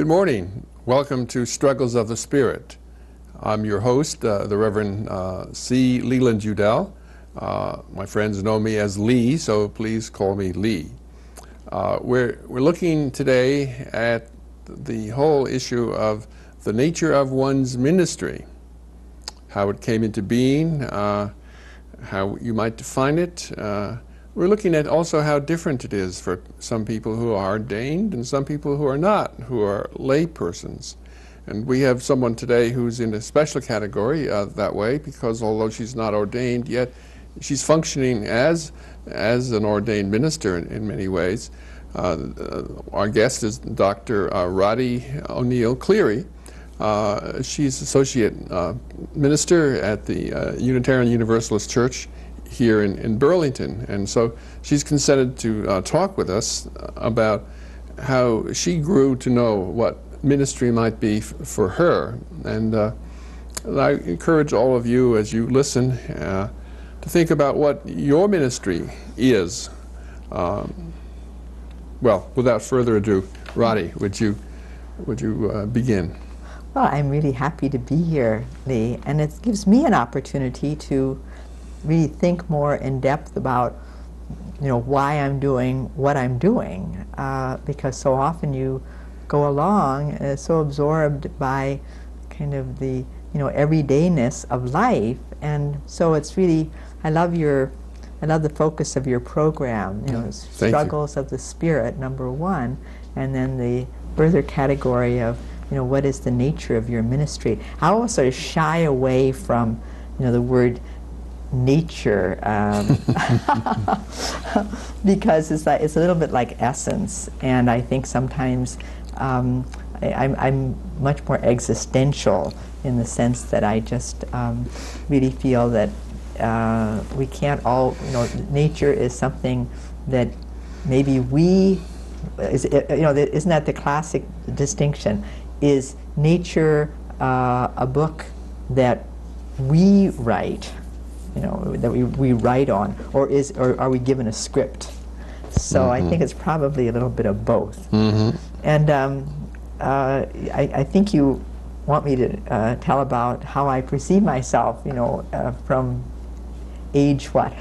morning. Welcome to Struggles of the Spirit. I'm your host, the Reverend C. Leland Udell. My friends know me as Lee, so please call me Lee. We're looking today at the whole issue of the nature of one's ministry, how it came into being, how you might define it. We're looking at also how different it is for some people who are ordained and some people who are not, who are lay persons. And we have someone today who's in a special category that way, because although she's not ordained yet, she's functioning as an ordained minister in many ways. Our guest is Dr. Roddy O'Neal Cleary. She's associate minister at the Unitarian Universalist Church here in Burlington, and so she's consented to talk with us about how she grew to know what ministry might be for her. And I encourage all of you, as you listen, to think about what your ministry is. Well, without further ado, Roddy, would you begin? Well, I'm really happy to be here, Lee, and it gives me an opportunity to really think more in depth about, why I'm doing what I'm doing, because so often you go along so absorbed by kind of the everydayness of life, and so it's really, I love the focus of your program, Struggles of the Spirit, #1, and then the further category of what is the nature of your ministry. I always sort of shy away from the word nature because it's a little bit like essence, and I think sometimes I'm much more existential in the sense that I just really feel that we can't all, nature is something that maybe isn't that the classic distinction? Is nature a book that we write, that we write on, or are we given a script? So I think it's probably a little bit of both. And I think you want me to tell about how I perceive myself, from age what?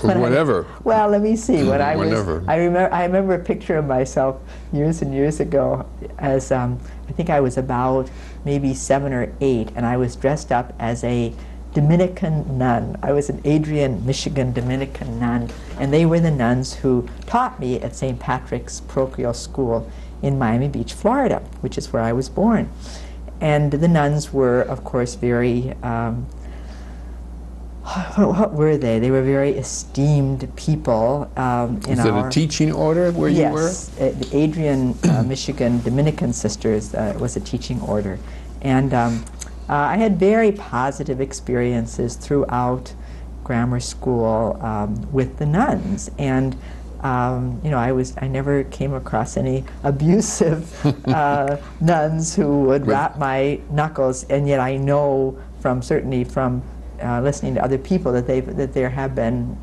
Whatever. Well, let me see. When I Whenever. I remember a picture of myself years and years ago as I think I was about maybe 7 or 8, and I was dressed up as a Dominican nun. I was an Adrian, Michigan Dominican nun, and they were the nuns who taught me at St. Patrick's Parochial School in Miami Beach, Florida, which is where I was born. And the nuns were, of course, very what were they? They were very esteemed people. Is it a teaching order where you were? Yes, the Adrian, Michigan Dominican Sisters was a teaching order. And I had very positive experiences throughout grammar school with the nuns. And I never came across any abusive nuns who would rap my knuckles, and yet I know certainly from listening to other people that there have been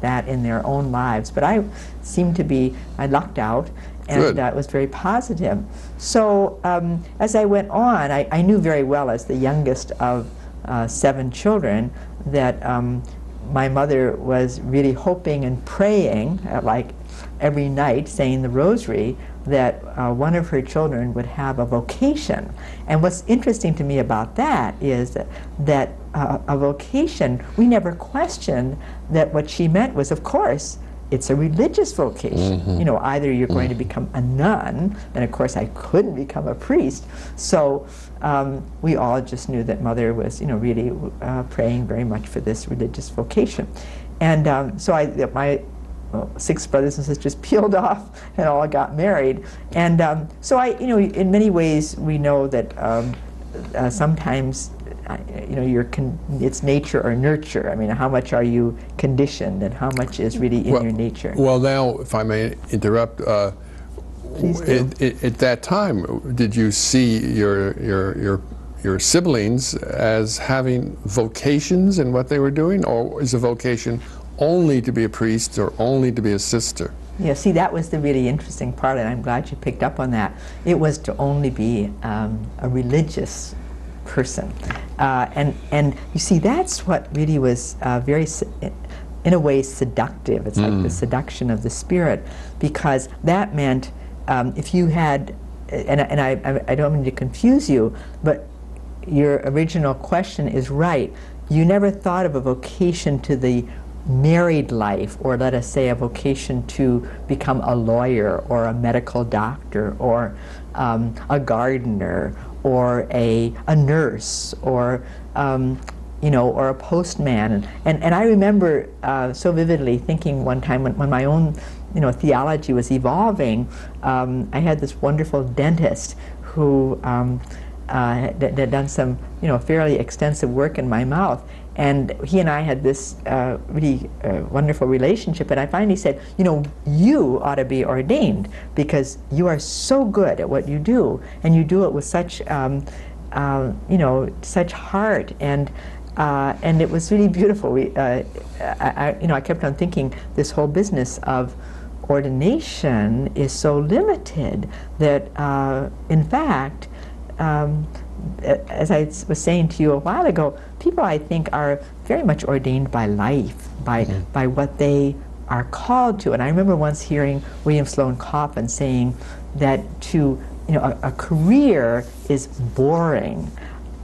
that in their own lives. But I lucked out, and it was very positive. So as I went on, I knew very well, as the youngest of 7 children, that my mother was really hoping and praying, like every night, saying the rosary, that one of her children would have a vocation. And what's interesting to me about that is that a vocation, we never questioned that what she meant was, of course, it's a religious vocation. Either you're going to become a nun, and of course I couldn't become a priest. So we all just knew that Mother was, really praying very much for this religious vocation. And so my 6 brothers and sisters peeled off and all got married. And so in many ways we know that sometimes it's nature or nurture. I mean, how much are you conditioned, and how much is really in your nature? Well, now, if I may interrupt, Please do. At that time, did you see your siblings as having vocations in what they were doing, or is a vocation only to be a priest or only to be a sister? Yeah, see, that was the really interesting part, and I'm glad you picked up on that. It was to only be a religious person. And you see, that's what really was very, in a way, seductive. It's like the seduction of the spirit, because that meant if you had, and I don't mean to confuse you, but your original question is right. You never thought of a vocation to the married life, or let us say a vocation to become a lawyer or a medical doctor or a gardener or a nurse or you know, or a postman. And I remember so vividly thinking one time when my own, you know, theology was evolving, I had this wonderful dentist who had done some, you know, fairly extensive work in my mouth. And he and I had this really wonderful relationship. And I finally said, you know, you ought to be ordained because you are so good at what you do, and you do it with such, you know, such heart. And it was really beautiful. You know, I kept on thinking this whole business of ordination is so limited that, in fact, as I was saying to you a while ago, people, I think, are very much ordained by life, by what they are called to. And I remember once hearing William Sloane Coffin saying that you know, a career is boring,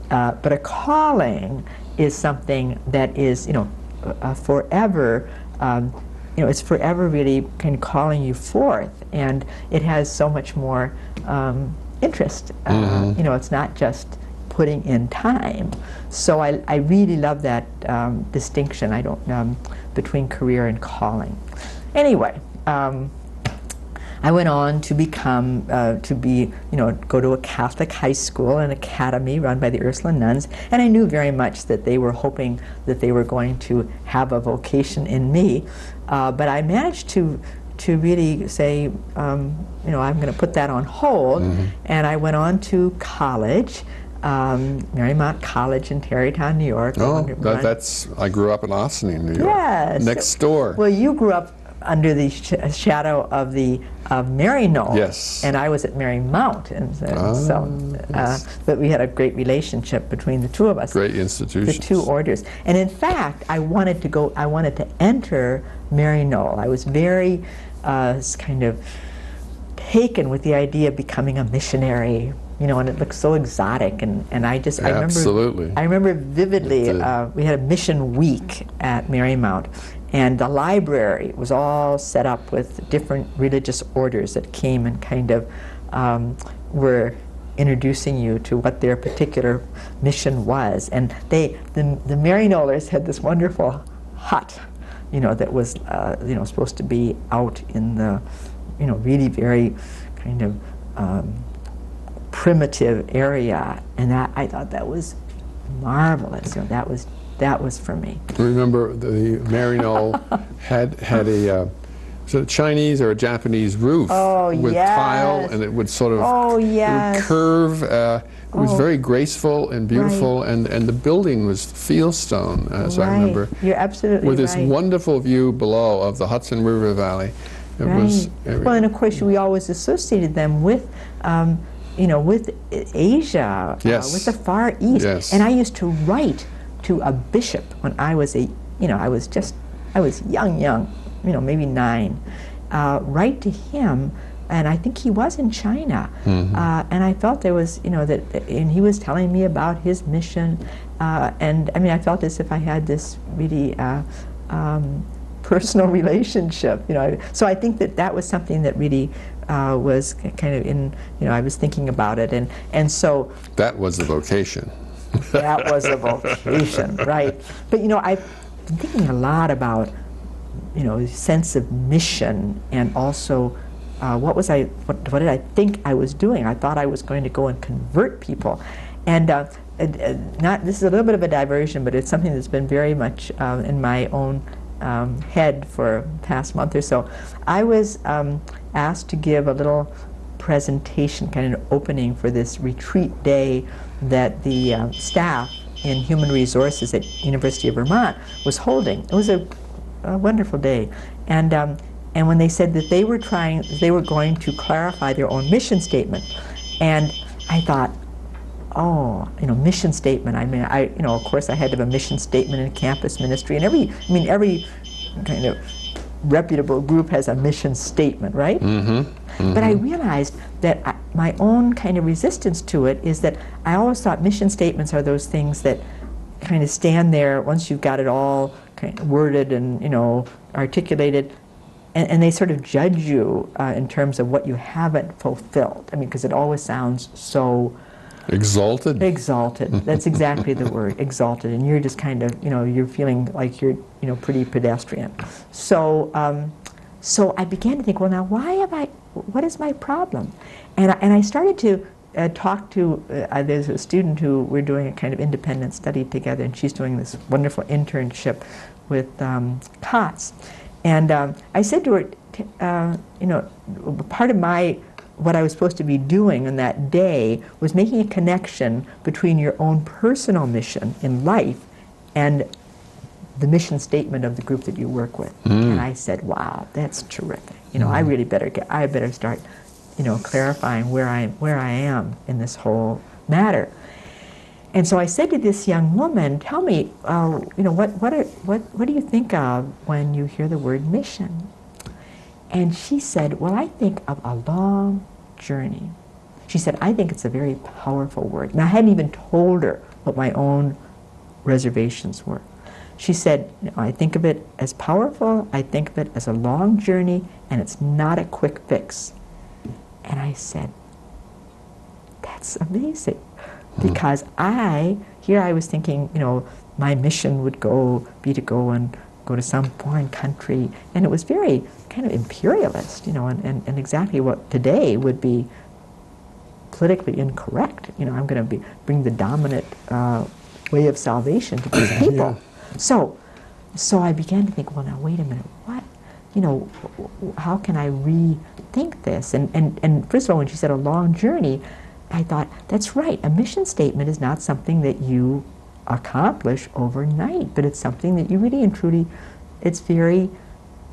but a calling is something that is, you know, forever. You know, it's forever really kind of calling you forth, and it has so much more interest. You know, it's not just putting in time. So I really love that distinction. I don't between career and calling. Anyway, I went on to become you know, go to a Catholic high school, an academy run by the Ursuline nuns, and I knew very much that they were hoping that they were going to have a vocation in me, but I managed to really say, you know, I'm going to put that on hold, and I went on to college, Marymount College in Tarrytown, New York. Oh, that's, I grew up in Ossining, New York. Yes. Next door. Well, you grew up under the shadow of Mary Knoll. Yes. And I was at Marymount, and yes. But we had a great relationship between the two of us. Great institutions. The two orders. And in fact, I wanted to enter Mary Knoll. I was very kind of taken with the idea of becoming a missionary, you know, and it looked so exotic, and I just, Absolutely. I remember vividly, we had a mission week at Marymount, and the library was all set up with different religious orders that came and kind of were introducing you to what their particular mission was. And the Mary Knollers had this wonderful hut, you know, that was you know, supposed to be out in the, you know, really very kind of primitive area, and I thought that was marvelous. You know, that was for me. Remember, the Mary Knoll had a sort of Chinese or a Japanese roof with tile, and it would sort of it would curve. It was very graceful and beautiful, and the building was fieldstone, as I remember. You're absolutely with this wonderful view below of the Hudson River Valley. It was well, and of course we always associated them with, you know, with Asia, with the Far East. Yes. And I used to write to a bishop when I was you know, I was young, you know, maybe 9. Write to him. And I think he was in China, and I felt there was, you know, and he was telling me about his mission, and I mean, I felt as if I had this really personal relationship, you know. So I think that was something that really was kind of in, you know, I was thinking about it, and so that was the vocation. That was a vocation, right? But you know, I've been thinking a lot about, you know, sense of mission, and also. What did I think I was doing? I thought I was going to go and convert people, and this is a little bit of a diversion, but it's something that's been very much in my own head for the past month or so. I was asked to give a little presentation, kind of an opening for this retreat day that the staff in Human Resources at University of Vermont was holding. It was a wonderful day, and And when they said that they were going to clarify their own mission statement, and I thought, oh, mission statement. I mean, of course, I had to have a mission statement in campus ministry, and every kind of reputable group has a mission statement, right? But I realized that my own kind of resistance to it is that I always thought mission statements are those things that kind of stand there once you've got it all kind of worded and articulated, and they sort of judge you in terms of what you haven't fulfilled. I mean, because it always sounds so exalted. Exalted. That's exactly the word, exalted. And you're just kind of, you're feeling like you're, pretty pedestrian. So, so I began to think, well, now what is my problem? And I started to talk to, there's a student who we're doing a kind of independent study together, and she's doing this wonderful internship with COTS. And I said to her, part of what I was supposed to be doing on that day was making a connection between your own personal mission in life and the mission statement of the group that you work with. And I said, wow, that's terrific. I really better start, clarifying where I am in this whole matter. And so I said to this young woman, tell me, what do you think of when you hear the word mission? And she said, well, I think of a long journey. She said, I think it's a very powerful word. And I hadn't even told her what my own reservations were. She said, I think of it as powerful, I think of it as a long journey, and it's not a quick fix. And I said, that's amazing. Because I was thinking, my mission would be to go to some foreign country, and it was very kind of imperialist, and exactly what today would be politically incorrect. I'm going to bring the dominant way of salvation to these people. Yeah. So I began to think, well, now wait a minute, what? How can I rethink this? And first of all, when she said a long journey, I thought, that's right. A mission statement is not something that you accomplish overnight, but it's something that you really and truly, it's very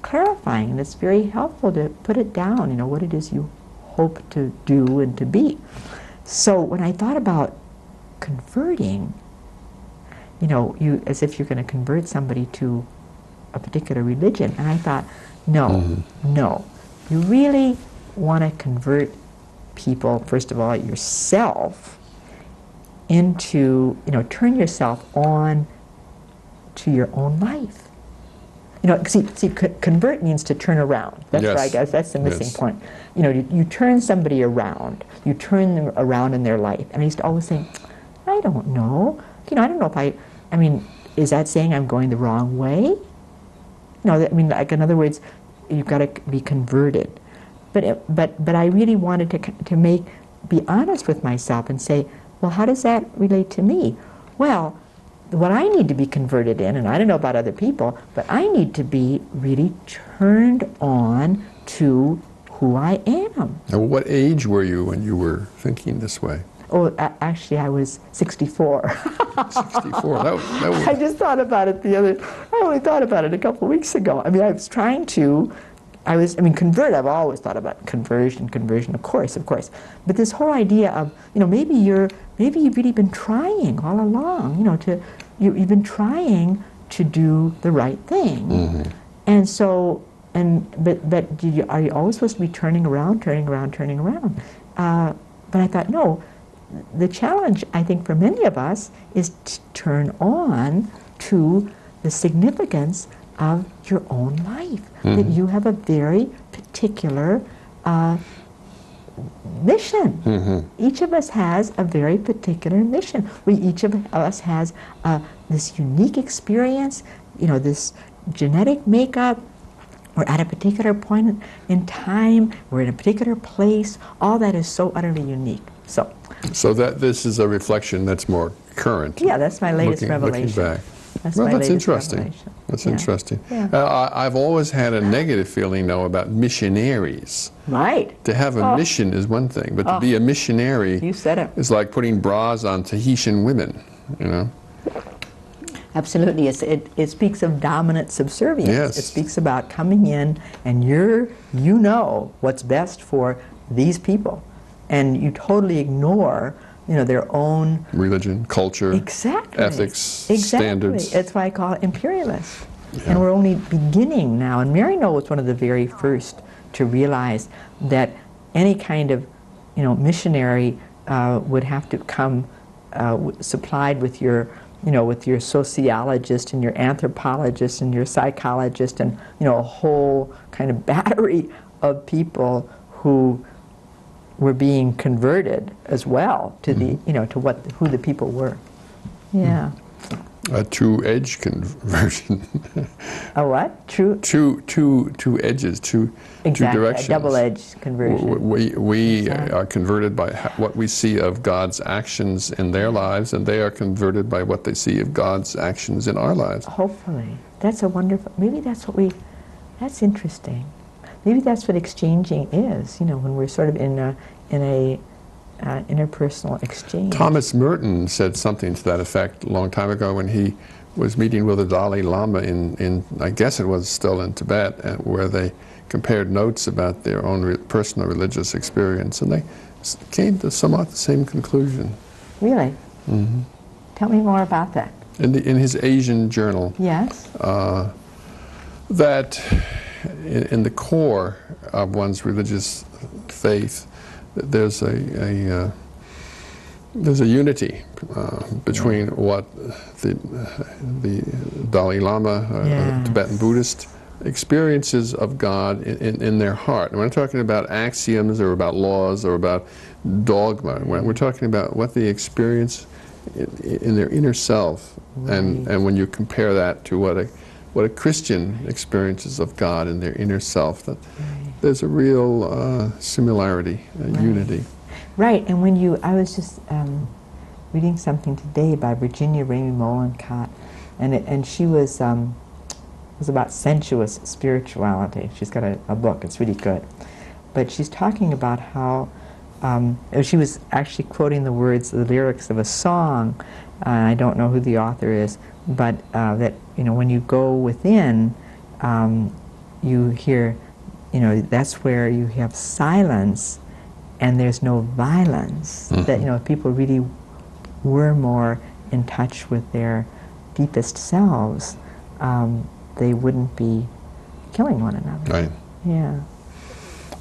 clarifying, and it's very helpful to put it down, what it is you hope to do and to be. So when I thought about converting, as if you're going to convert somebody to a particular religion, and I thought, no, you really want to convert people, first of all, yourself, into, turn yourself on to your own life. See, convert means to turn around. That's right, guys. That's the missing point. You turn somebody around. You turn them around in their life. And I used to always say, I don't know. I don't know if is that saying I'm going the wrong way? Like, in other words, you've got to be converted. But I really wanted to be honest with myself and say, well, how does that relate to me? Well, what I need to be converted in, and I don't know about other people, but I need to be really turned on to who I am. And what age were you when you were thinking this way? Oh, actually, I was 64. 64. That was... I just thought about it I only thought about it a couple of weeks ago. I was trying to, convert, I've always thought about conversion, of course. But this whole idea of, maybe you've really been trying all along, you've been trying to do the right thing. And so, but are you always supposed to be turning around? But I thought, no, the challenge, I think, for many of us is to turn on to the significance of your own life, that you have a very particular mission. Each of us has a very particular mission. Each of us has this unique experience, this genetic makeup. We're at a particular point in time, we're in a particular place. All that is so utterly unique. So that this is a reflection that's more current. Yeah, that's my latest revelation. Looking back. That's interesting. That's interesting. Yeah. I've always had a negative feeling, though, about missionaries. Right. To have a mission is one thing, but to be a missionary you said it. is like putting bras on Tahitian women, Absolutely. It speaks of dominant subservience. Yes. It speaks about coming in and you know what's best for these people. And you totally ignore, their own religion, culture, exactly. ethics, standards. That's why I call it imperialist. Yeah. And we're only beginning now. And Maryknoll was one of the very first to realize that any kind of, missionary would have to come supplied with your, with your sociologist and your anthropologist and your psychologist and, a whole kind of battery of people who were being converted as well to the, to who the people were. Yeah. A true edge conversion. A what? True? Two edges, two directions. A double-edged conversion. We are converted by what we see of God's actions in their lives, and they are converted by what they see of God's actions in our lives. Hopefully. That's a wonderful, maybe that's what that's interesting. Maybe that's what exchanging is, when we're sort of in a interpersonal exchange. Thomas Merton said something to that effect a long time ago when he was meeting with the Dalai Lama in I guess it was still in Tibet, where they compared notes about their own personal religious experience, and they came to somewhat the same conclusion. Really? Mm-hmm. Tell me more about that. In his Asian journal. Yes. That in the core of one's religious faith, there's a unity between what the Dalai Lama, yes. Tibetan Buddhist, experiences of God in their heart. And we're not talking about axioms or about laws or about dogma. We're talking about what they experience in their inner self, right. and when you compare that to what a Christian experiences of God in their inner self, that right. there's a real similarity, right. unity. Right, and I was just reading something today by Virginia Ramey Mollenkott, and she was about sensuous spirituality. She's got a book, it's really good. But she's talking about how, she was actually quoting the lyrics of a song, I don't know who the author is, but that, when you go within, you hear, that's where you have silence and there's no violence. Mm-hmm. That, if people really were more in touch with their deepest selves, they wouldn't be killing one another. Right. Yeah.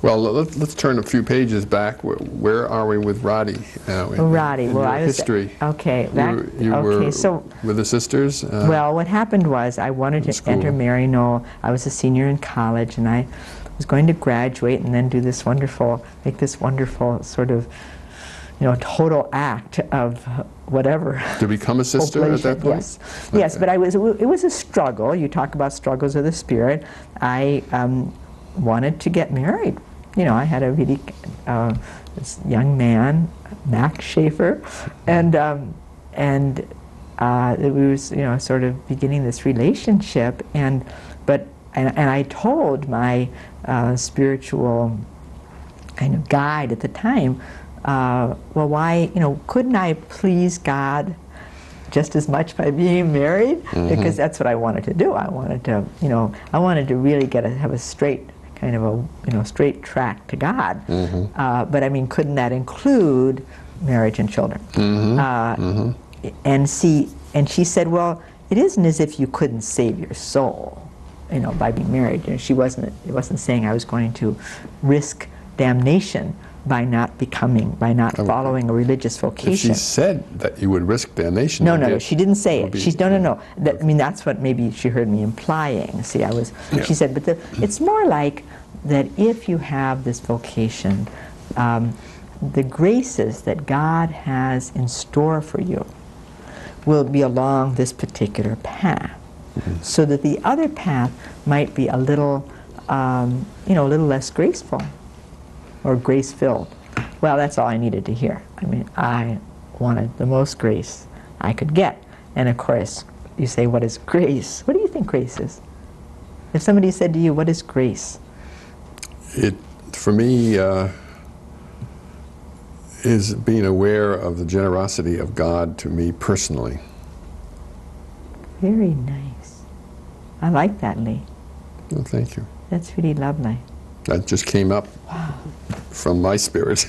Well, let's turn a few pages back. Where are we with Roddy now? Roddy, well, I was history. Okay. You were so with the sisters. Well, what happened was I wanted to enter Maryknoll. I was a senior in college, and I was going to graduate and then do this wonderful, make this wonderful sort of, total act of whatever. To become a sister at that point? Yes. Okay. Yes, but it was a struggle. You talk about struggles of the spirit. I wanted to get married. I had a really this young man, Max Schaefer, and we was sort of beginning this relationship, and I told my spiritual kind of guide at the time, well, why couldn't I please God just as much by being married? Mm-hmm. Because that's what I wanted to do. I wanted to really have a straight kind of a straight track to God. Mm-hmm. But I mean, couldn't that include marriage and children? Mm-hmm. And she said, well, it isn't as if you couldn't save your soul, by being married. It wasn't saying I was going to risk damnation by not following a religious vocation. If she said that you would risk damnation. No, she didn't say it. No. That's what maybe she heard me implying. See, she said, but it's more like that if you have this vocation, the graces that God has in store for you will be along this particular path, mm-hmm. so that the other path might be a little less graceful or grace-filled. Well, that's all I needed to hear. I mean, I wanted the most grace I could get. And of course, you say, what is grace? What do you think grace is? If somebody said to you, what is grace? It, for me, is being aware of the generosity of God to me personally. Very nice. I like that, Lee. Well, thank you. That's really lovely. That just came up from my spirit.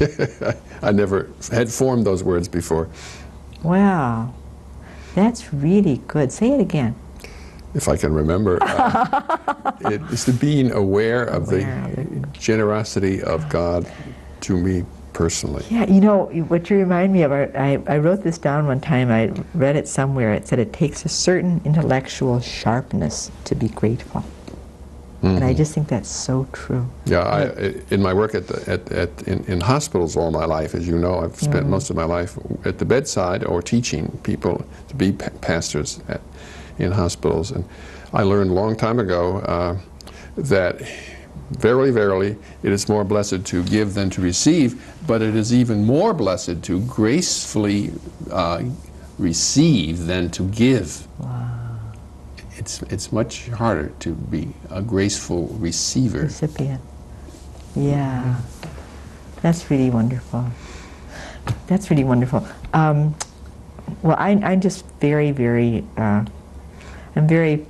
I never had formed those words before. Wow. That's really good. Say it again. If I can remember. It is the being aware of the generosity of God to me personally. Yeah, you know, what you remind me of, I wrote this down one time, I read it somewhere, it said it takes a certain intellectual sharpness to be grateful. And I just think that's so true. Yeah, in my work in hospitals all my life, as you know, I've spent most of my life at the bedside or teaching people to be pastors in hospitals. And I learned a long time ago that verily, verily, it is more blessed to give than to receive, but it is even more blessed to gracefully receive than to give. Wow. It's much harder to be a graceful receiver. Recipient. Yeah. That's really wonderful. That's really wonderful. Well, I'm just very, very, I'm very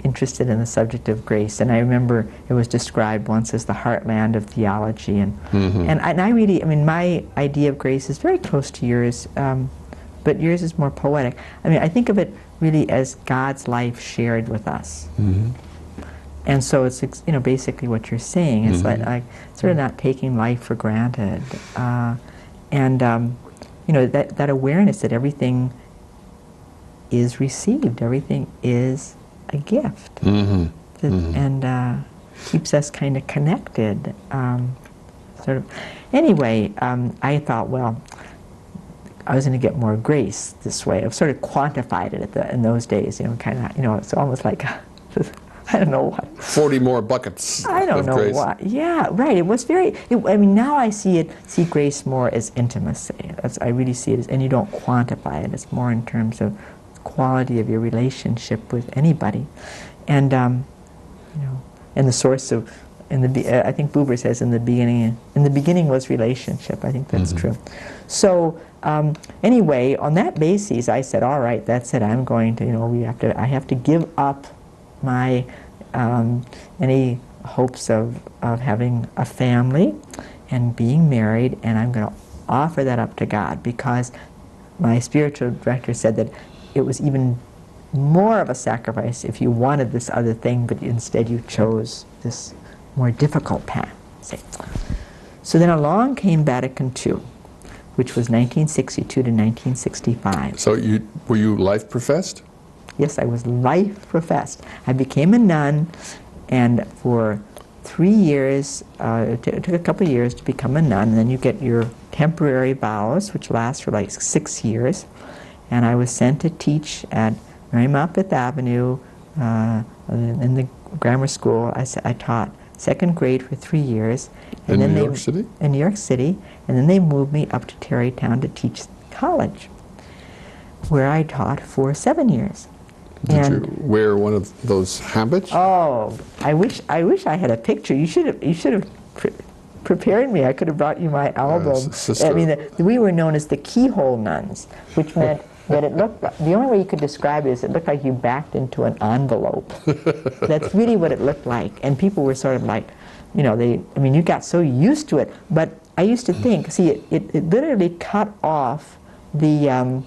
interested in the subject of grace, and I remember it was described once as the heartland of theology, and and I really, I mean, my idea of grace is very close to yours, but yours is more poetic. I mean, I think of it really as God's life shared with us, and so it's, you know, basically what you're saying. It's like sort of not taking life for granted, and you know, that awareness that everything is received, everything is a gift, and keeps us kind of connected. Sort of. Anyway, I thought, well, I was going to get more grace this way. I've sort of quantified it in those days, you know, kind of, you know, it's almost like, I don't know what. 40 more buckets. I don't know grace. what. Yeah, right. It was very, I mean, now I see grace more as intimacy. I really see it as, and you don't quantify it. It's more in terms of quality of your relationship with anybody. And, you know, and the source of, I think Buber says in the beginning was relationship. I think that's true. So, anyway, on that basis, I said, all right, that's it. I'm going to, you know, I have to give up my, any hopes of having a family and being married, and I'm going to offer that up to God, because my spiritual director said that it was even more of a sacrifice if you wanted this other thing, but instead you chose this more difficult path. So then along came Vatican II, which was 1962 to 1965. So were you life professed? Yes, I was life professed. I became a nun, and for 3 years, it took a couple of years to become a nun, and then you get your temporary vows, which last for like 6 years. And I was sent to teach at Mary Mount Fifth Avenue in the grammar school. I taught second grade for 3 years. And in New York City? In New York City. And then they moved me up to Tarrytown to teach college, where I taught for 7 years. Did you wear one of those habits? Oh, I wish I had a picture. You should have prepared me. I could have brought you my album. I mean, we were known as the keyhole nuns, which meant that it looked like, the only way you could describe it is it looked like you backed into an envelope. That's really what it looked like. And people were sort of like, you know, I mean, you got so used to it. But I used to think, see, it literally cut off the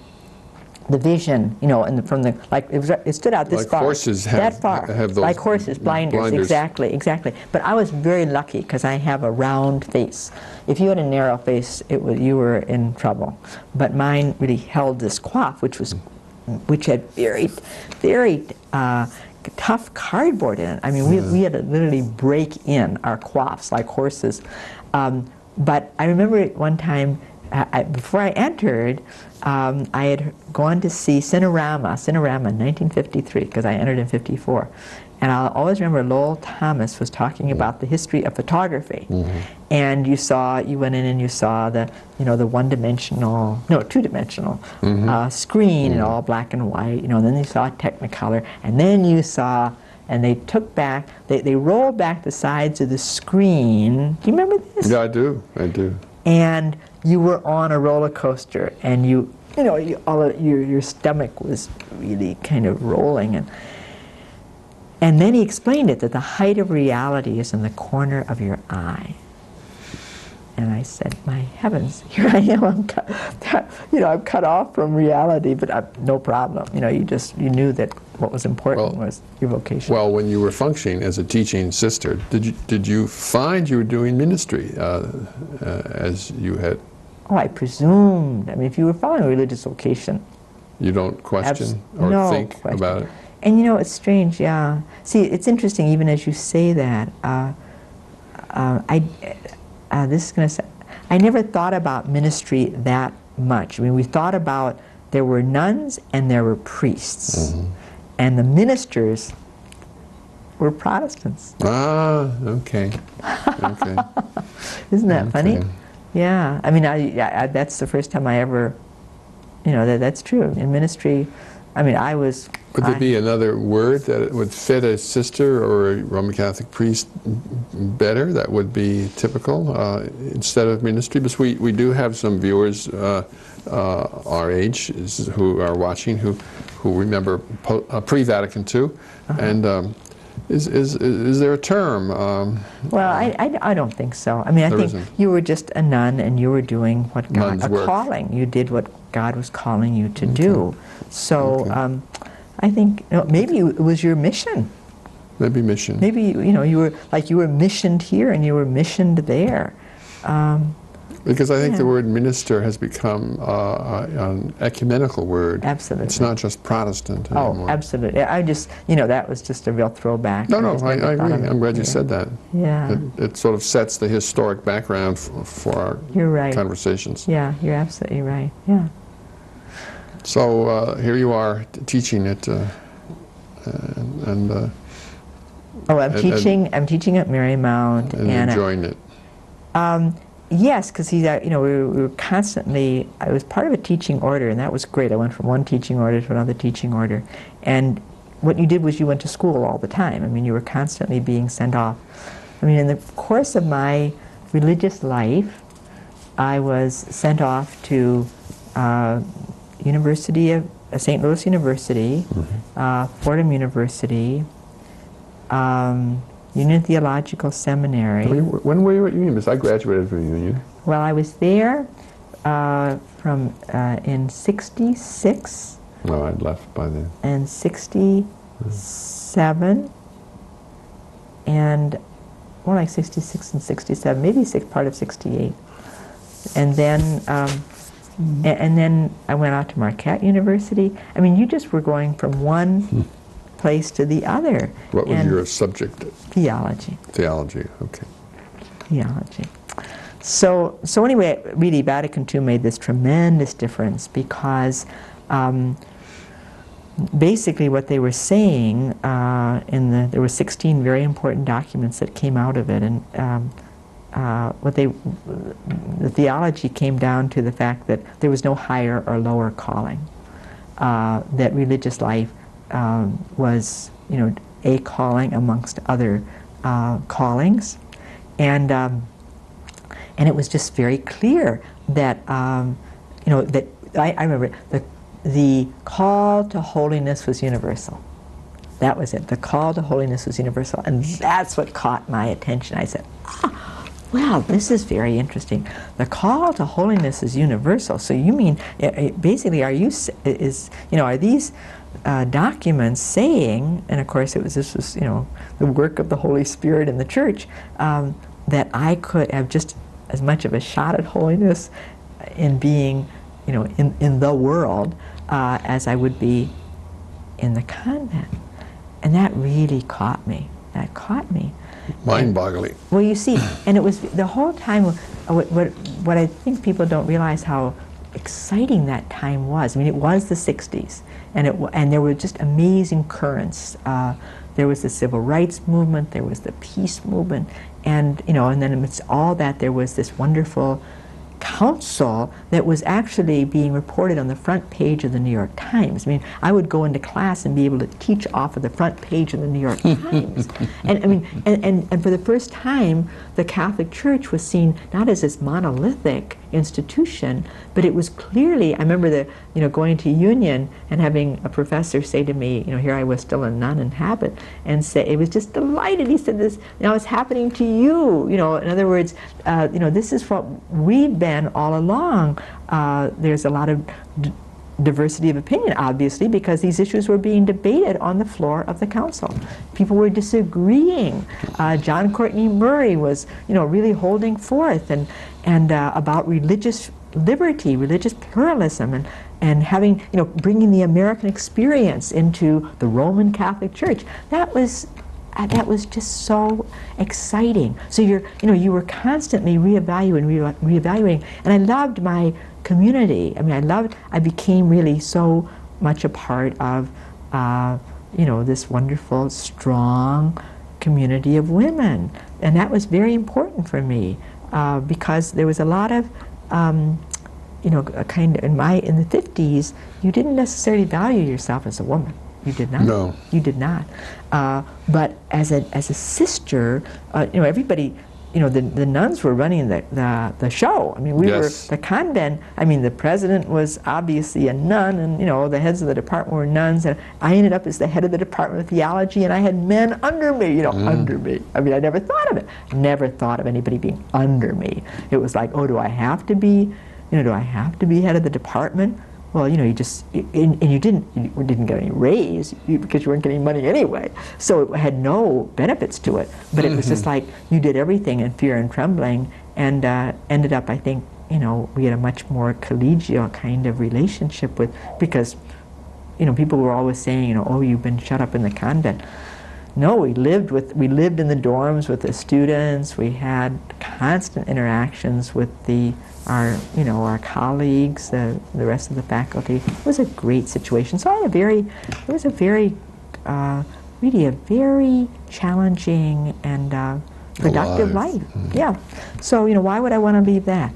vision, you know, and from the, like, it stood out this like far. Horses have those like horses, blinders. Exactly. But I was very lucky because I have a round face. If you had a narrow face, you were in trouble. But mine really held this coif, which had very, very tough cardboard in it. I mean, we had to literally break in our coifs like horses. But I remember one time, before I entered, I had gone to see Cinerama in 1953, because I entered in 54. And I'll always remember Lowell Thomas was talking about the history of photography. And you went in and you saw the, you know, the two-dimensional screen in all black and white, you know, and then you saw Technicolor, and then you saw, and they took back, they rolled back the sides of the screen. Do you remember this? Yeah, I do. And you were on a roller coaster, and you you know, your stomach was really kind of rolling. And then he explained it, that the height of reality is in the corner of your eye. And I said, my heavens, here I am, I'm cut off from reality, but no problem. You know, you knew that what was important was your vocation. Well, when you were functioning as a teaching sister, did you find you were doing ministry as you had? Oh, I presumed. I mean, if you were following a religious vocation. You don't question or think about it? And you know, it's strange, yeah. See, it's interesting, even as you say that, this is going to say, I never thought about ministry that much. I mean, we thought about, there were nuns and there were priests. Mm-hmm. And the ministers were Protestants. Ah, okay. Okay. Isn't that funny? Yeah. I mean, that's the first time I ever, you know, that's true. In ministry, I mean, I was... Would there be another word that would fit a sister or a Roman Catholic priest better that would be typical instead of ministry? Because we do have some viewers our age who are watching who remember pre-Vatican II. Uh-huh. And is there a term? Well, I don't think so. I mean, I think you were just a nun and you were doing what God, calling. You did what God was calling you to do. So I think maybe it was your mission. Maybe mission. Maybe you were missioned here and you were missioned there. Because I think the word minister has become an ecumenical word. Absolutely. It's not just Protestant anymore. Oh, absolutely. I just, that was just a real throwback. No, I agree. I'm glad you said that. Yeah. It sort of sets the historic background for our conversations. Yeah, you're absolutely right. Yeah. So here you are teaching it, I'm teaching at Marymount and enjoying it. Yes, because we were constantly. I was part of a teaching order, and that was great. I went from one teaching order to another teaching order, and what you did was you went to school all the time. I mean, you were constantly being sent off. I mean, in the course of my religious life, I was sent off to University of St. Louis University, Fordham University, Union Theological Seminary. When were you at Union? Because I graduated from Union. Well, I was there from in '66. No, I'd left by then. And '67, and more like '66 and '67, maybe part of '68, and then. And then I went out to Marquette University. I mean, you just were going from one place to the other. What was your subject? Theology. Theology, okay. Theology. So anyway, really, Vatican II made this tremendous difference because basically what they were saying there were 16 very important documents that came out of it, and the theology came down to the fact that there was no higher or lower calling, that religious life was, a calling amongst other callings, and it was just very clear that that I remember the call to holiness was universal. That was it. The call to holiness was universal, and that's what caught my attention. I said, well, this is very interesting. The call to holiness is universal. So you mean, basically, are these documents saying, and of course this was the work of the Holy Spirit in the Church, that I could have just as much of a shot at holiness in being, in the world as I would be in the convent, and that really caught me. That caught me. Mind-boggling. Well, you see, and it was the whole time. What I think people don't realize how exciting that time was. I mean, it was the '60s, and there were just amazing currents. There was the civil rights movement. There was the peace movement, and and then amidst all that, there was this wonderful council that was actually being reported on the front page of the New York Times. I mean, I would go into class and be able to teach off of the front page of the New York Times. And I mean, and for the first time, the Catholic Church was seen not as this monolithic, institution, but it was clearly, I remember going to Union and having a professor say to me, here I was still a nun in habit, and say, it was just delighted. He said, this, it's happening to you. In other words, this is what we've been all along. There's a lot of diversity of opinion, obviously, because these issues were being debated on the floor of the council. People were disagreeing. John Courtney Murray was, really holding forth and about religious liberty, religious pluralism, and having, bringing the American experience into the Roman Catholic Church. That was just so exciting. So you were constantly reevaluating, and I loved my community. I mean, I became really so much a part of, this wonderful, strong community of women. And that was very important for me because there was a lot of, in the 50s, you didn't necessarily value yourself as a woman. You did not. No. You did not. But as a sister, everybody, the nuns were running the show. I mean, we were the convent. I mean, the president was obviously a nun, and the heads of the department were nuns. And I ended up as the head of the department of theology, and I had men under me. Under me. I mean, I never thought of it. Never thought of anybody being under me. It was like, oh, do I have to be? Do I have to be head of the department? Well, you just, and you didn't get any raise because you weren't getting money anyway. So it had no benefits to it. But it was just like you did everything in fear and trembling, and ended up, I think, we had a much more collegial kind of relationship because, people were always saying, oh, you've been shut up in the convent. No, we lived in the dorms with the students. We had constant interactions with our colleagues, the rest of the faculty. It was a great situation. So it was a very, really a very challenging and productive life. Yeah. So, why would I want to leave that?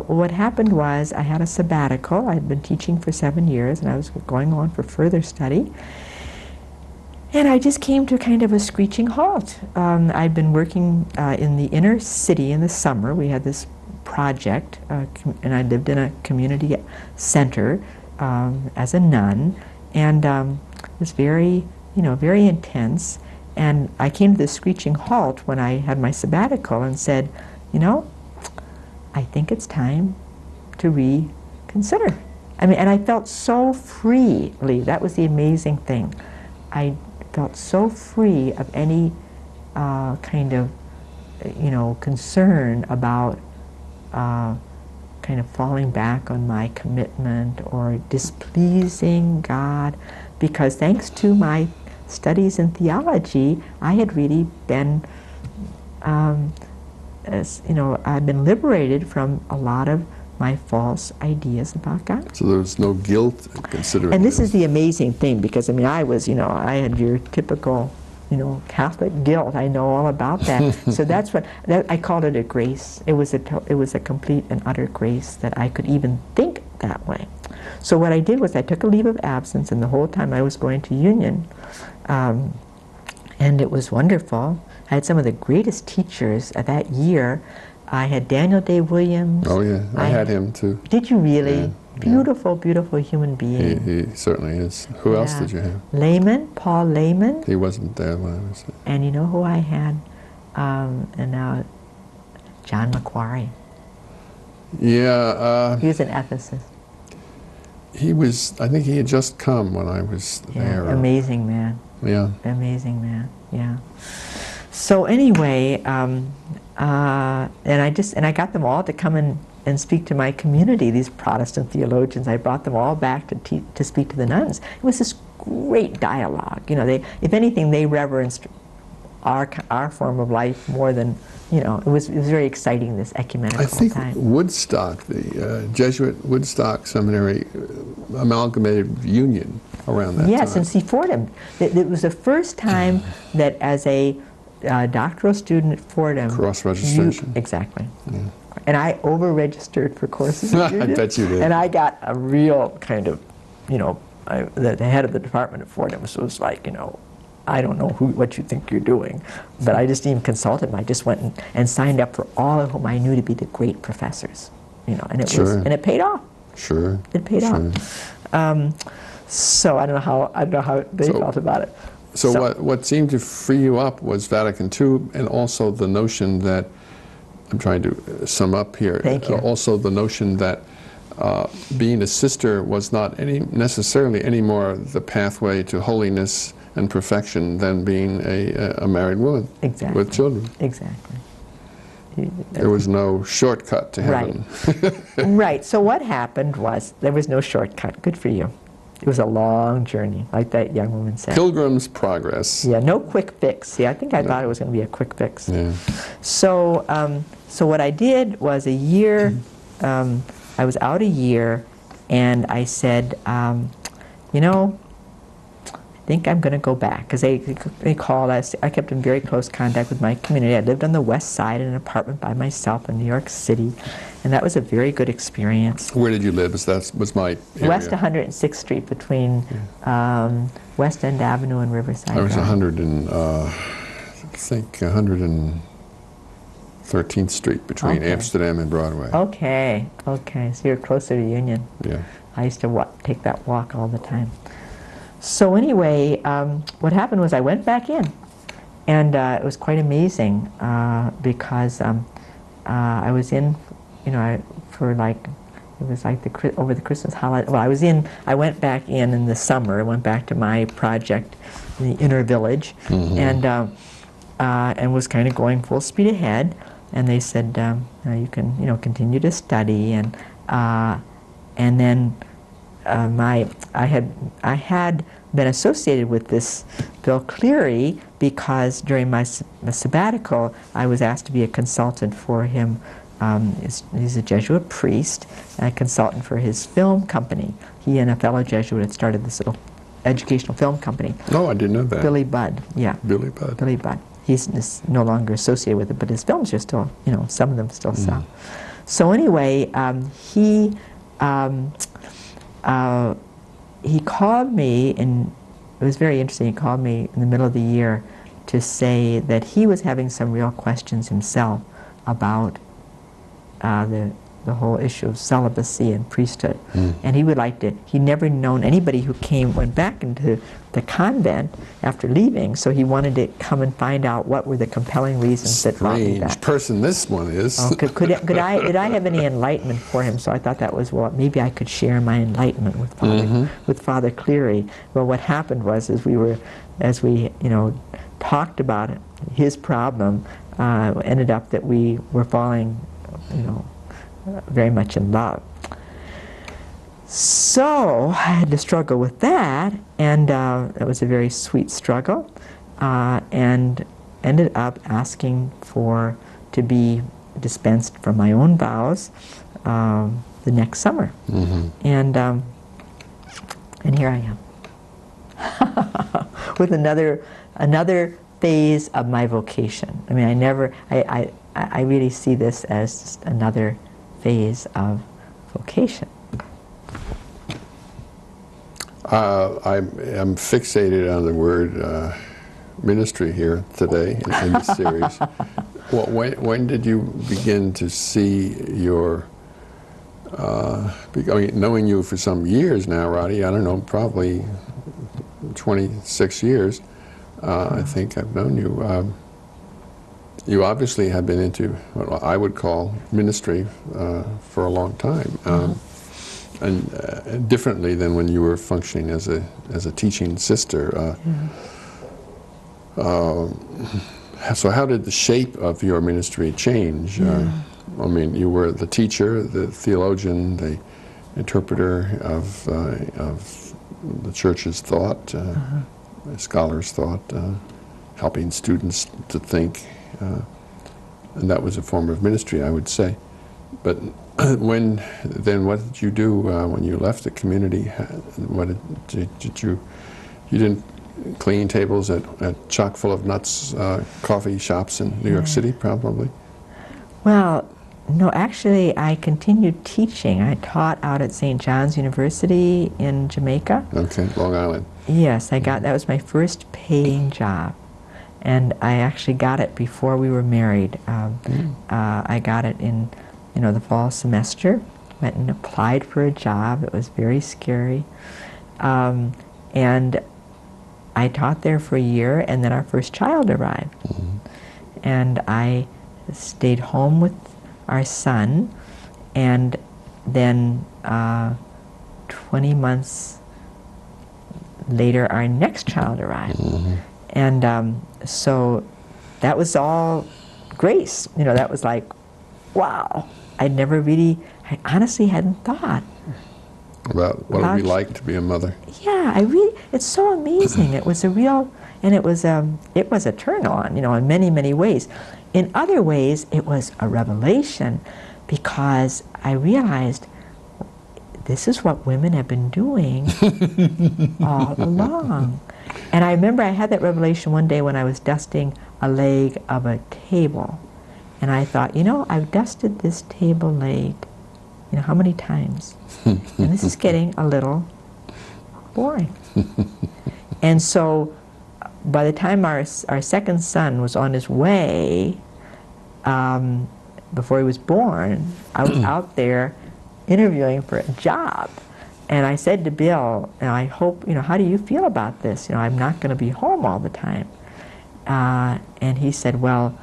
What happened was I had a sabbatical. I had been teaching for 7 years, and I was going on for further study. And I just came to kind of a screeching halt. I'd been working in the inner city in the summer. We had this project, and I lived in a community center as a nun, and it was very, very intense. And I came to this screeching halt when I had my sabbatical and said, I think it's time to reconsider. I mean, and I felt so freely. That was the amazing thing. I felt so free of any kind of, concern about kind of falling back on my commitment or displeasing God, because thanks to my studies in theology, I had really been, I've been liberated from a lot of my false ideas about God. So there was no guilt considering. And this is the amazing thing, because I mean, I was, I had your typical, Catholic guilt. I know all about that. So that's what I called it, a grace. It was a complete and utter grace that I could even think that way. So what I did was I took a leave of absence, and the whole time I was going to Union, and it was wonderful. I had some of the greatest teachers of that year. I had Daniel Day Williams. Oh yeah, I had him too. Did you really? Yeah. Beautiful, beautiful human being. He certainly is. Who else did you have? Paul Lehman. He wasn't there when I was there. And you know who I had? John Macquarie. Yeah. He was an ethicist. He was, I think he had just come when I was there. Amazing man. Yeah. Amazing man, yeah. So anyway, and I got them all to come and speak to my community, these Protestant theologians. I brought them all back to speak to the nuns. It was this great dialogue. If anything, they reverenced our form of life more than, it was very exciting, this ecumenical time. I think Woodstock, the Jesuit Woodstock Seminary, amalgamated Union around that time. Yes, and see, Fordham, it was the first time that as a doctoral student at Fordham, cross-registration. Exactly. Yeah. And I over-registered for courses at Union. I bet you did. And I got a real kind of, the head of the department at Fordham, so it was like, I don't know what you think you're doing, but I just even consulted them. I just went and signed up for all of whom I knew to be the great professors. you know, and it Sure. was, and it paid off. Sure. It paid Sure. off. So I don't know how they felt about it. So what seemed to free you up was Vatican II, and also the notion that, I'm trying to sum up here. Thank you. Also the notion that being a sister was not necessarily any more the pathway to holiness and perfection than being a married woman with children. Exactly. There was no shortcut to heaven. Right. Right. So what happened was there was no shortcut. Good for you. It was a long journey, like that young woman said. Pilgrim's progress. Yeah, no quick fix. See, I think I thought it was going to be a quick fix. Yeah. So, so what I did was a year, I was out a year, and I said, you know, I think I'm going to go back. Because they called us. I kept in very close contact with my community. I lived on the west side in an apartment by myself in New York City. And that was a very good experience. Where did you live? That was my area. West 106th Street, between West End Avenue and Riverside. I was Drive. 113th Street, between Amsterdam and Broadway. Okay, okay. So you're closer to Union. Yeah. I used to take that walk all the time. So anyway, what happened was I went back in, and it was quite amazing because I was in, you know, for like, it was like over the Christmas holiday. Well, I went back in the summer. I went back to my project in the inner village, and was kind of going full speed ahead. And they said, you can, you know, continue to study, and then I had been associated with this Bill Cleary because during my sabbatical I was asked to be a consultant for him. He's a Jesuit priest and a consultant for his film company. He and a fellow Jesuit had started this little educational film company. Oh, I didn't know that. Billy Budd, yeah. Billy Budd. Billy Budd. He's no longer associated with it, but his films are still, you know, some of them still sell. So anyway, he called me, and it was very interesting. He called me in the middle of the year to say that he was having some real questions himself about the whole issue of celibacy and priesthood. And he would like to, he'd never known anybody who went back into the convent after leaving, so he wanted to come and find out what were the compelling reasons that brought me back. Strange person this one is. Oh, did I have any enlightenment for him? So I thought that was, well, maybe I could share my enlightenment with Father Cleary. Well, what happened was, as we you know, talked about it, his problem, ended up that we were falling, you know, very much in love. So I had to struggle with that, and it was a very sweet struggle, and ended up asking to be dispensed from my own vows the next summer. And here I am with another phase of my vocation. I mean, I really see this as just another phase of vocation. I'm fixated on the word ministry here today in this series. Well, when did you begin to see your, knowing you for some years now, Roddy, I don't know, probably 26 years, I think I've known you. You obviously have been into what I would call ministry for a long time, and differently than when you were functioning as a teaching sister. So how did the shape of your ministry change? I mean, you were the teacher, the theologian, the interpreter of the church's thought, scholars' thought, helping students to think. And that was a form of ministry, I would say. But what did you do when you left the community? What did you didn't clean tables at chock full of nuts coffee shops in New York City, probably? Well, no, actually I continued teaching. I taught out at St. John's University in Jamaica. Okay, Long Island. Yes, that was my first paying job. And I actually got it before we were married. I got it in the fall semester. Went and applied for a job. It was very scary. And I taught there for a year, and then our first child arrived. And I stayed home with our son, and then 20 months later, our next child arrived. And so that was all grace. That was like, wow. I honestly hadn't thought about what it would be like to be a mother. Yeah, it's so amazing. It was a real, and it was a turn on, in many, many ways. In other ways, it was a revelation, because I realized this is what women have been doing all along. And I remember I had that revelation one day when I was dusting a leg of a table. And I thought, I've dusted this table leg, how many times? And this is getting a little boring. And so by the time our second son was on his way, before he was born, I was out there interviewing for a job. And I said to Bill, I hope, how do you feel about this? I'm not going to be home all the time. And he said, well,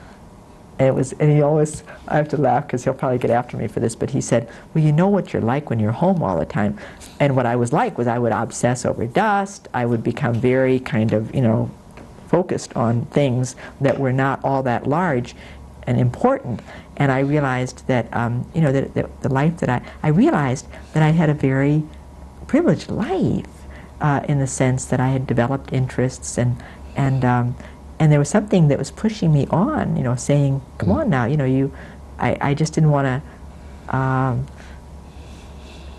and he always, I have to laugh because he'll probably get after me for this, but he said, well, you know what you're like when you're home all the time. And what I was like was I would obsess over dust. I would become very kind of, focused on things that were not all that large and important. And I realized that, that the life that I realized that I had a very privileged life in the sense that I had developed interests and there was something that was pushing me on, saying, come on now, I just didn't want to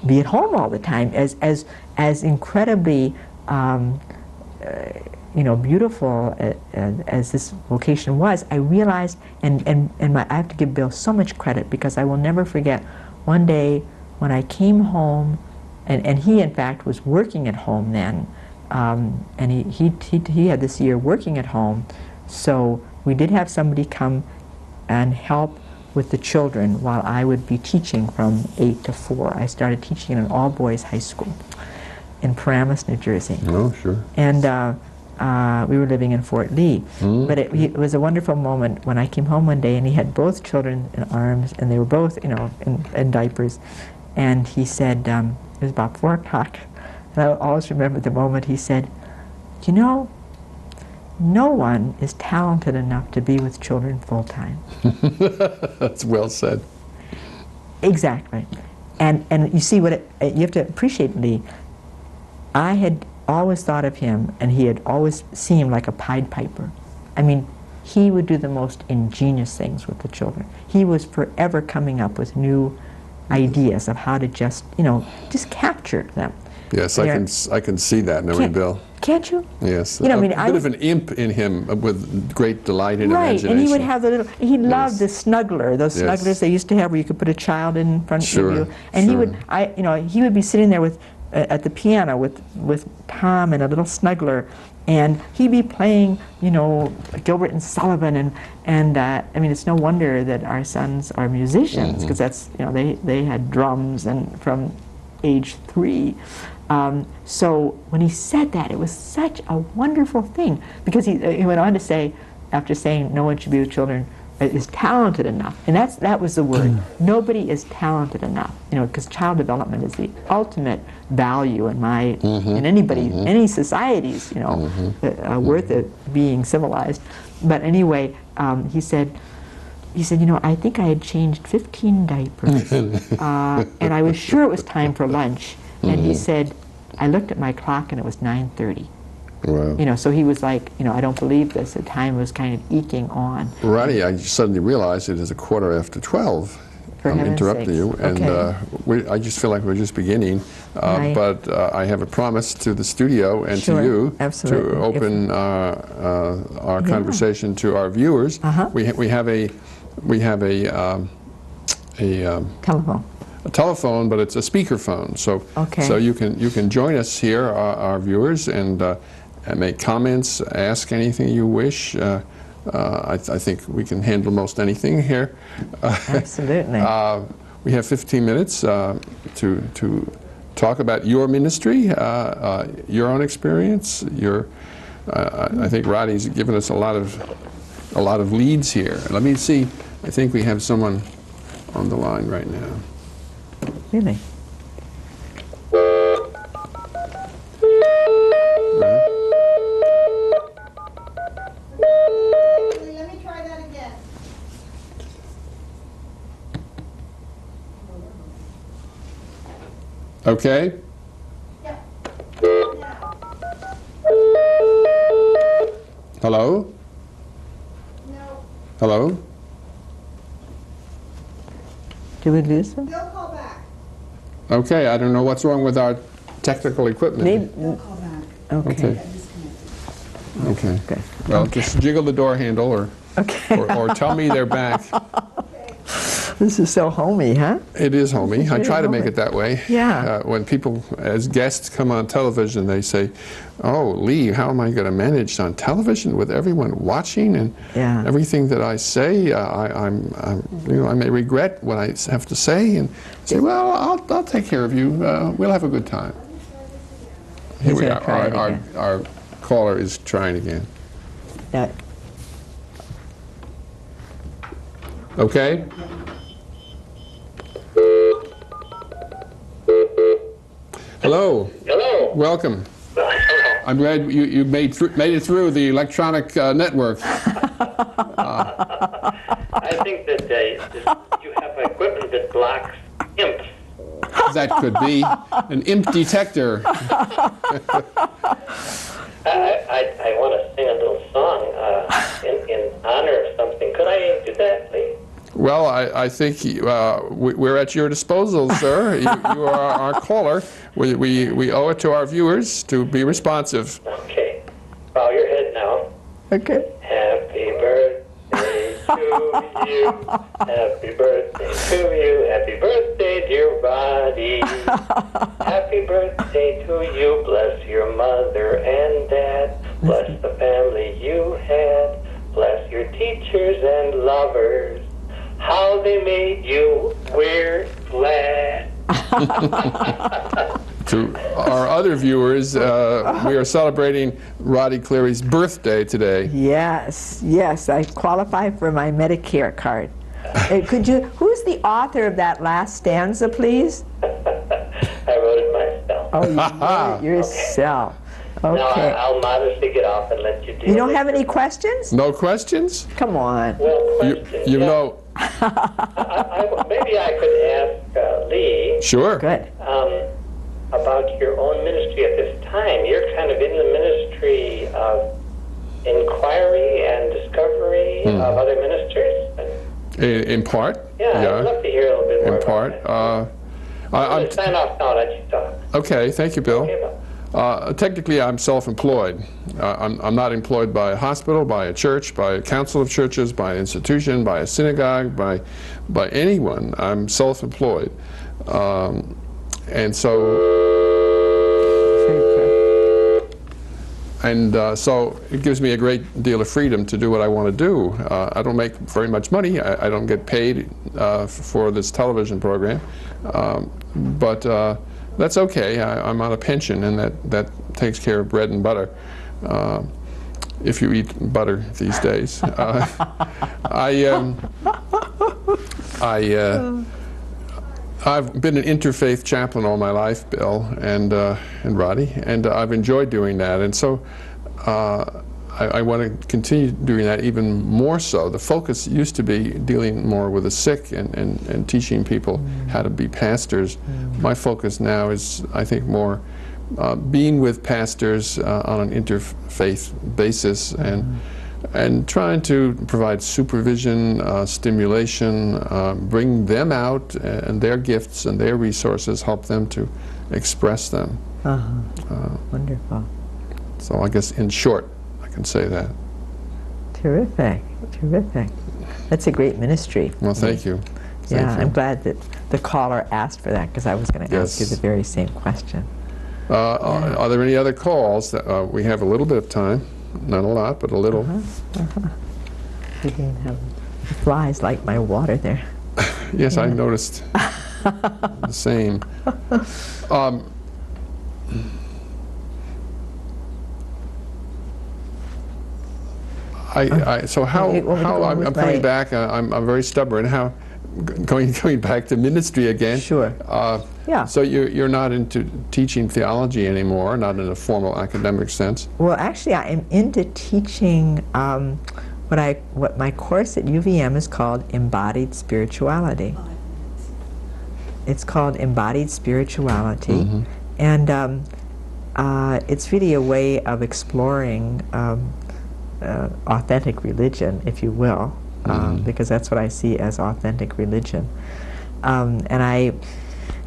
be at home all the time. As incredibly, beautiful as this vocation was, I realized, and I have to give Bill so much credit, because I will never forget one day when I came home, and he in fact was working at home then, and he had this year working at home, so we did have somebody come and help with the children while I would be teaching from 8 to 4. I started teaching in an all-boys high school in Paramus, New Jersey. Oh, sure. And we were living in Fort Lee. But it was a wonderful moment when I came home one day, and he had both children in arms, and they were both, in diapers. And he said, it was about 4 o'clock, and I always remember the moment he said, no one is talented enough to be with children full time. That's well said. Exactly. And you see you have to appreciate Lee. I had always thought of him, and he had always seemed like a Pied Piper. I mean, he would do the most ingenious things with the children. He was forever coming up with new ideas of how to just capture them. Yes, I can see that knowing Bill. Can't you? Yes. A bit of an imp in him with great delight and imagination. Right, and he would have he loved the snuggler, those snugglers they used to have where you could put a child in front of you. And he would be sitting there with at the piano with Tom and a little snuggler, and he'd be playing, Gilbert and Sullivan, and I mean, it's no wonder that our sons are musicians, because that's, they had drums and from age 3. So when he said that, it was such a wonderful thing, because he went on to say, after saying no one should be with children is talented enough, and that was the word. Nobody is talented enough, because child development is the ultimate value in any society's, worth it being civilized. But anyway, he said, I think I had changed 15 diapers, and I was sure it was time for lunch. And he said, I looked at my clock and it was 9:30. Wow. So he was like, I don't believe this. The time was kind of eking on. Roddy, I suddenly realized it is 12:15. I'm interrupting you, and I just feel like we're just beginning. But I have a promise to the studio and to you to open our conversation to our viewers. We have a telephone. A telephone, but it's a speakerphone. So you can join us here, our viewers, and make comments, ask anything you wish. I think we can handle most anything here. Absolutely. We have 15 minutes to talk about your ministry, your own experience. I think Roddy's given us a lot of leads here. Let me see. I think we have someone on the line right now. Really? Let me try that again. Okay. Yeah. Hello? No, Hello? Did we lose him? they'll call back. Okay, I don't know what's wrong with our technical equipment. Maybe. They'll call back. Okay. Okay. Okay. Good. Well, just jiggle the door handle or tell me they're back. This is so homey, huh? It is homey. I Very try to make homey. it that way. Yeah. When people, as guests, come on television, they say, "Oh, Lee, how am I going to manage on television with everyone watching and Yeah. everything that I say? I may regret what I have to say." And say, "Well, I'll take care of you. We'll have a good time." Here He's we gonna are. try it again. Our caller is trying again. Yeah. Okay. Hello. Hello. Welcome. Hello. I'm glad you made it through the electronic network. I think that you have equipment that blocks imps. That could be an imp detector. I want to sing a little song in honor of something. Could I do that, please? Well, I think we're at your disposal, sir. You are our caller. We owe it to our viewers to be responsive. Okay. Bow your head now. Okay. Happy birthday to you. Happy birthday to you. Happy birthday, dear Roddy. Happy birthday to you. Bless your mother and dad. Bless the family you had. Bless your teachers and lovers. How they made you wear glad. To our other viewers, we are celebrating Roddy Cleary's birthday today. Yes, yes, I qualify for my Medicare card. Who's the author of that last stanza, please? I wrote it myself. Oh, you wrote it yourself. Now Okay. I'll modestly get off and let you do it. You don't have any questions? No questions? Come on. Well, You questions. know, Maybe I could ask Lee sure. Good. about your own ministry at this time. You're kind of in the ministry of inquiry and discovery of other ministers. In part. Yeah, I'd love to hear a little bit more In part. about that. I'm sign off now. Let you talk. Okay, thank you, Bill. Okay, Bill. Technically, I'm self-employed. I'm not employed by a hospital, by a church, by a council of churches, by an institution, by a synagogue, by anyone. I'm self-employed. And so it gives me a great deal of freedom to do what I want to do. I don't make very much money. I don't get paid for this television program. But that's okay. I'm on a pension, and that takes care of bread and butter, if you eat butter these days. I've been an interfaith chaplain all my life, Bill and Roddy, and I've enjoyed doing that. And so I want to continue doing that even more so. The focus used to be dealing more with the sick and teaching people how to be pastors. My focus now is, I think, more being with pastors on an interfaith basis and trying to provide supervision, stimulation, bring them out and their gifts and their resources, help them to express them. Wonderful. So I guess in short, I can say that. Terrific, terrific. That's a great ministry. Well, thank you. Thank Yeah, you. I'm glad that the caller asked for that, because I was going to ask you Yes. the very same question. Are there any other calls? We have a little bit of time. Not a lot, but a little. Again, have the flies like my water there. Yes, Yeah. I noticed the same. So how You want me to go on I'm with coming my- back. I'm very stubborn. How going back to ministry again? Sure. Yeah. So you're not into teaching theology anymore, not in a formal academic sense. Well, actually, I am into teaching what my course at UVM is called Embodied Spirituality. It's called Embodied Spirituality, and it's really a way of exploring authentic religion, if you will, because that's what I see as authentic religion. And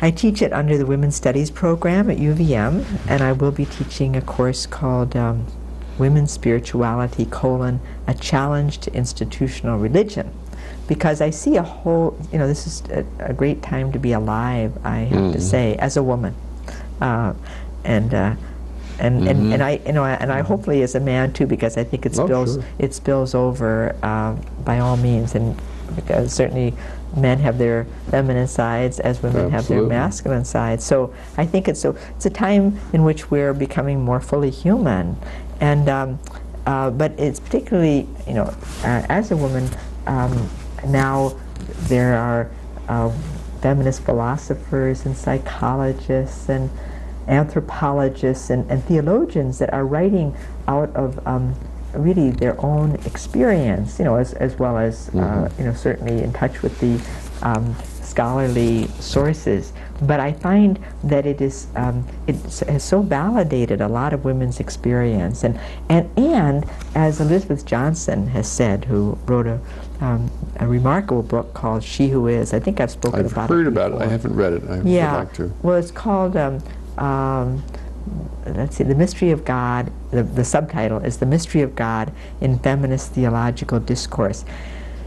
I teach it under the Women's Studies program at UVM, and I will be teaching a course called Women's Spirituality, a Challenge to Institutional Religion. Because I see a whole, this is a great time to be alive, I have to say, as a woman. And I hopefully as a man too, because I think it spills over by all means, and because certainly men have their feminine sides as women have their masculine sides. So I think it's a time in which we're becoming more fully human, and but it's particularly as a woman now there are feminist philosophers and psychologists and anthropologists and theologians that are writing out of really their own experience, as well as certainly in touch with the scholarly sources. But I find that it has so validated a lot of women's experience, and as Elizabeth Johnson has said, who wrote a remarkable book called She Who Is. I think I've spoken about it. I've heard about it. I haven't read it. I would like to. Well, it's called. Let's see, The Mystery of God, the subtitle is The Mystery of God in Feminist Theological Discourse.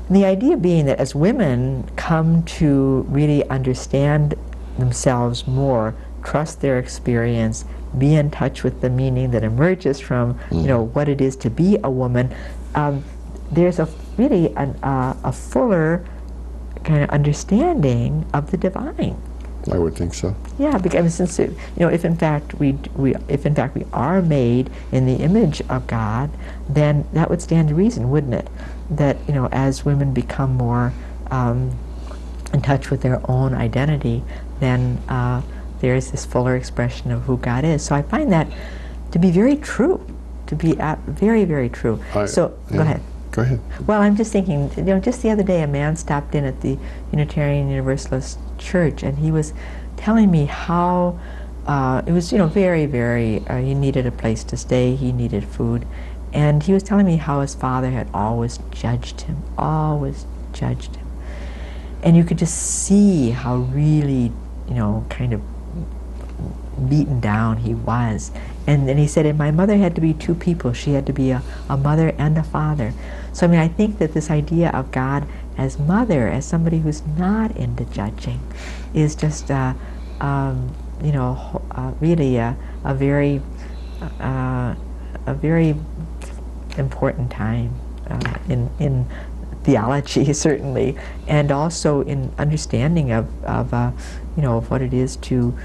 And the idea being that as women come to really understand themselves more, trust their experience, be in touch with the meaning that emerges from what it is to be a woman, there's really a fuller kind of understanding of the divine. I would think so. Yeah, because since if in fact we are made in the image of God, then that would stand to reason, wouldn't it? That as women become more in touch with their own identity, then there is this fuller expression of who God is. So I find that to be very true, to be very, very true. Go ahead. Go ahead. Well, I'm just thinking, just the other day a man stopped in at the Unitarian Universalist Church, and he was telling me how it was, very, very, he needed a place to stay, he needed food, and he was telling me how his father had always judged him. And you could just see how really, kind of beaten down he was. And then he said, and my mother had to be two people. She had to be a mother and a father. So I think that this idea of God as mother, as somebody who's not into judging, is just really a very important time in theology, certainly, and also in understanding of what it is to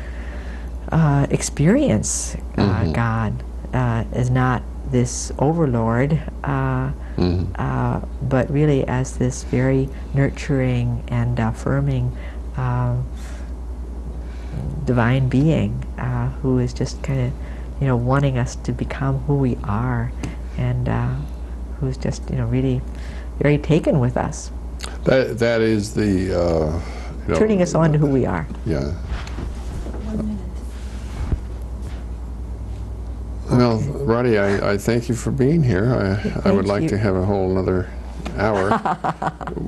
experience God as not this overlord, but really as this very nurturing and affirming divine being who is just kind of wanting us to become who we are, and who's just really very taken with us. That is the turning us on to who we are. Yeah. Well, Roddy, I thank you for being here. I would like to have a whole another hour.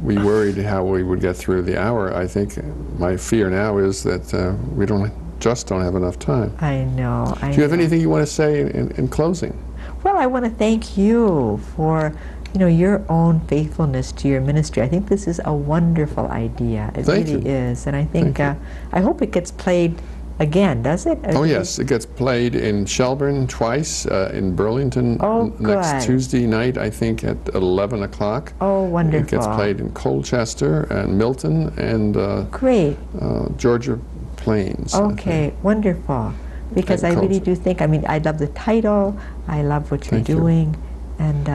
We worried how we would get through the hour. I think my fear now is that we don't have enough time. I know. Do you have anything you want to say in closing? Well, I want to thank you for your own faithfulness to your ministry. I think this is a wonderful idea. It really is, and I think I hope it gets played again, does it? Oh yes, it gets played in Shelburne twice, in Burlington Oh, next good. Tuesday night, I think at 11 o'clock. Oh, wonderful. It gets played in Colchester and Milton and Great. Georgia Plains. I Okay, think. wonderful. Because I And really culture. do think, I mean, I love the title, I love what you're Thank you. doing, and,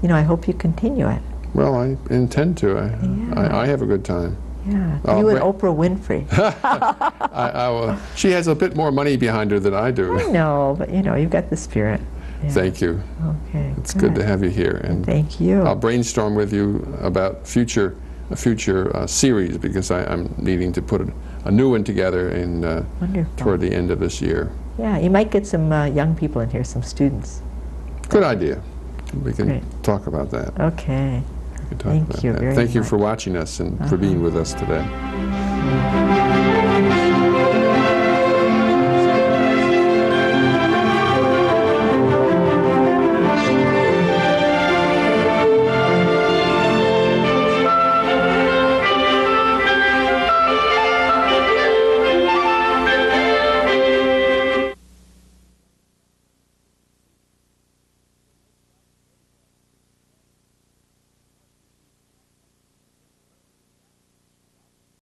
you know, I hope you continue it. Well, I intend to. Yeah. I have a good time. Yeah, Oh, you and but- Oprah Winfrey. I will. She has a bit more money behind her than I do. I know, but you know, you've got the spirit. Yeah. Thank you. Okay. It's good to have you here, and Thank you. I'll brainstorm with you about a future series, because I'm needing to put a new one together in Wonderful. toward the end of this year. Yeah, you might get some young people in here, some students. Good idea. We can Great. talk about that. Okay. We can talk Thank about you that. very Thank you for much. watching us and for being with us today.